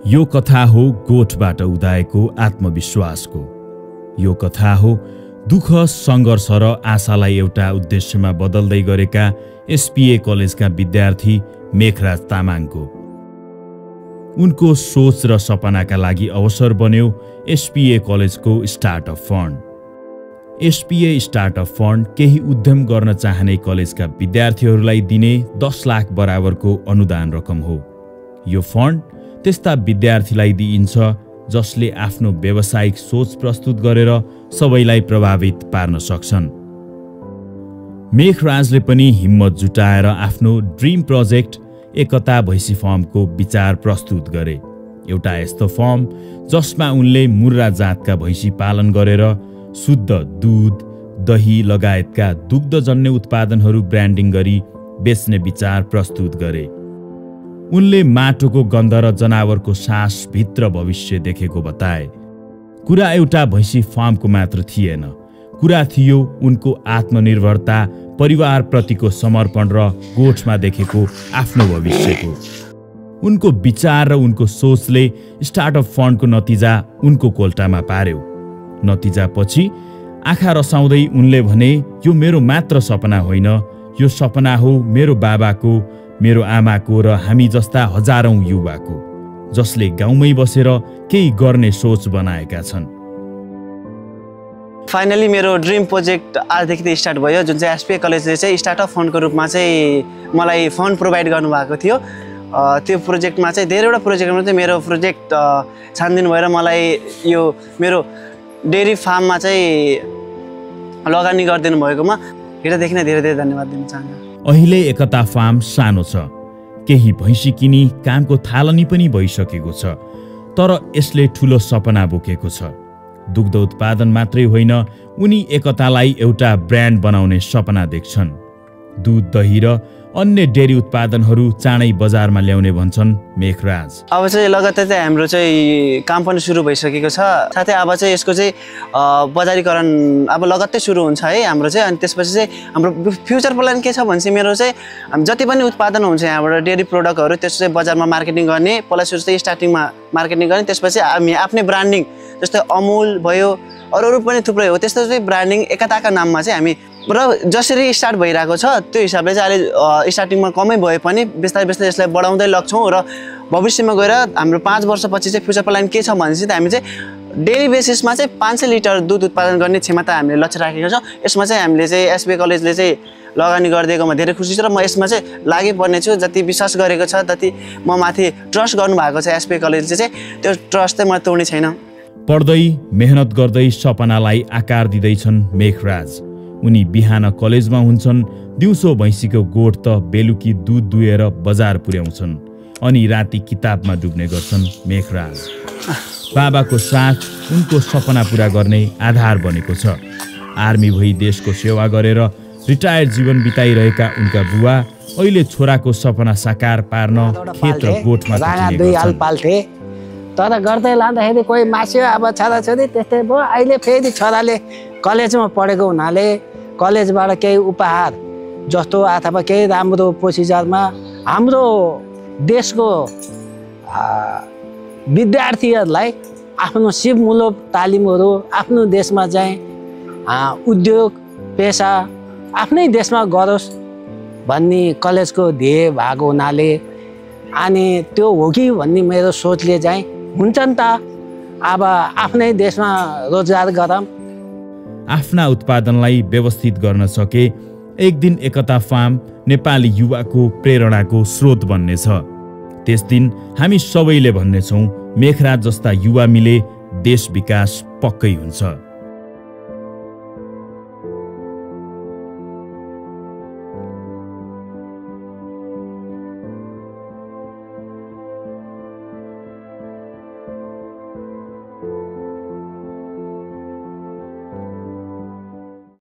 यो कथा हो गोठबाट उदाएको आत्मविश्वासको। यो कथा हो दुःख, सङ्घर्ष र आशालाई एउटा उद्देश्यमा बदल्दै गरेका एसपीए कलेजका विद्यार्थी मेघराज तामाङको। उनको सोच र सपनाका लागि अवसर बन्यो एसपीए कलेजको startup fund. SPA startup fund केही उद्यम गर्न चाहने कलेजका विद्यार्थीहरूलाई दिने 10 लाख बराबरको अनुदान रकम हो। यो फन्ड त्यस्ता विद्यार्थीलाई दिइन्छ जसले आफ्नो व्यावसायिक सोच प्रस्तुत गरेर सबैलाई प्रभावित पार्न सक्छन्। मेघराजले पनि हिम्मत जुटाएर आफ्नो ड्रिम प्रोजेक्ट एकता भैँसी फर्मको विचार प्रस्तुत गरे। एउटा यस्तो फर्म जसमा उनले मुर्रा जातका भैँसी पालन गरेर शुद्ध दूध, दही लगायतका दुग्धजन्य उत्पादनहरू ब्रान्डिङ गरी बेच्ने विचार प्रस्तुत गरे। उनले माटोको गन्ध र जनावरको सास भित्र भविष्य देखेको बताए। कुरा एउटा भैँसी फार्मको मात्र थिएन, कुरा थियो उनको आत्मनिर्भरता, परिवारप्रतिको समर्पण र गोठमा देखेको आफ्नो भविष्यको। उनको विचार र उनको सोचले स्टार्टअप फन्डको नतिजा उनको कोल्टामा पार्यो। नतिजापछि आँखा रसाउँदै उनले भने, यो मेरो मात्र सपना होइन, यो सपना हो मेरो बाबाको, मेरो आमाको र हामी जस्ता हजारौं युवाको, जसले गाउँमै बसेर केही गर्ने सोच बनाएका छन्। फाइनली मेरो ड्रिम प्रोजेक्ट आजदेखि स्टार्ट भयो, जुन चाहिँ एसपीए कलेजले चाहिँ स्टार्टअप फन्डको रूपमा चाहिँ मलाई फन्ड प्रोभाइड गर्नुभएको थियो। त्यो प्रोजेक्टमा चाहिँ धेरैवटा प्रोजेक्टमा चाहिँ मेरो प्रोजेक्ट छानबिन भएर मलाई यो मेरो डेरी फार्ममा चाहिँ लगानी गरिदिनु भएकोमा हृदयदेखि नै धेरै धेरै धन्यवाद दिन चाहन्छु। अहिले एकता फार्म सानो छ, केही भैँसी किनी कामको थालनी पनि भइसकेको छ, तर यसले ठुलो सपना बोकेको छ। दुग्ध उत्पादन मात्रै होइन, उनी एकतालाई एउटा ब्रान्ड बनाउने सपना देख्छन्। दूध, दही र अन्य डेरी उत्पादनहरू चाँडै बजारमा ल्याउने भन्छन् मेघराज। अब चाहिँ लगातार चाहिँ हाम्रो चाहिँ काम पनि सुरु भइसकेको छ, साथै अब चाहिँ यसको चाहिँ बजारीकरण अब लगातार सुरु हुन्छ है हाम्रो चाहिँ। अनि त्यसपछि चाहिँ हाम्रो फ्युचर प्लान के छ भने चाहिँ मेरो चाहिँ जति पनि उत्पादन हुन्छ यहाँबाट डेरी प्रोडक्टहरू, त्यसको चाहिँ बजारमा मार्केटिङ गर्ने, पहिला सुरु चाहिँ स्टार्टिङमा मार्केटिङ गर्ने, त्यसपछि हामी आफ्नै ब्रान्डिङ जस्तै अमुल भयो, अरू पनि थुप्रै हो, त्यस्तो चाहिँ ब्रान्डिङ एकताका नाममा चाहिँ हामी र जसरी स्टार्ट भइरहेको छ त्यो हिसाबले चाहिँ अहिले स्टार्टिङमा कमै भए पनि बिस्तारै बिस्तारै यसलाई बढाउँदै लग्छौँ र भविष्यमा गएर हाम्रो 5 वर्षपछि चाहिँ फ्युचर प्लान के छ भने चाहिँ हामी चाहिँ डेली बेसिसमा चाहिँ 500 लिटर दूध उत्पादन गर्ने क्षमता हामीले लक्ष्य राखेका छौँ। यसमा चाहिँ हामीले चाहिँ एसपीए कलेजले चाहिँ लगानी गरिदिएकोमा धेरै खुसी छु र म यसमा चाहिँ लागि पर्ने छु। जति विश्वास गरेको छ, जति म माथि ट्रस्ट गर्नुभएको छ एसपीए कलेजले चाहिँ, त्यो ट्रस्ट चाहिँ म तोड्ने छैन। पढ्दै मेहनत गर्दै सपनालाई आकार दिँदैछन् मेघराज। उनी बिहान कलेजमा हुन्छन्, दिउँसो भैँसीको गोठ त बेलुकी दूध दुहेर बजार पुर्याउँछन्, अनि राति किताबमा डुब्ने गर्छन् मेघराज। बाबाको साथ उनको सपना पुरा गर्ने आधार बनेको छ। आर्मी भई देशको सेवा गरेर रिटायर्ड जीवन बिताइरहेका उनका बुवा अहिले छोराको सपना साकार पार्न खेत र गोठमा पाल्थे, तर गर्दै लाँदाखेरि कोही मास्यो। अब छोराछोरी त्यस्तै भयो। अहिले फेरि छोराले कलेजमा पढेको हुनाले कलेजबाट केही उपहार जस्तो अथवा केही राम्रो प्रोसिजरमा हाम्रो देशको विद्यार्थीहरूलाई आफ्नो सिपमूलक तालिमहरू आफ्नो देशमा चाहिँ उद्योग पेसा आफ्नै देशमा गरोस् भन्ने कलेजको ध्येय भएको हुनाले, अनि त्यो हो कि भन्ने मेरो सोचले चाहिँ हुन्छ नि त, अब आफ्नै देशमा रोजगार गरौँ। आफ्ना उत्पादनलाई व्यवस्थित गर्न सके एक दिन एकता फार्म नेपाली युवाको प्रेरणाको स्रोत बन्नेछ। त्यस दिन हामी सबैले भन्नेछौँ, मेघराज जस्ता युवा मिले देश विकास पक्कै हुन्छ।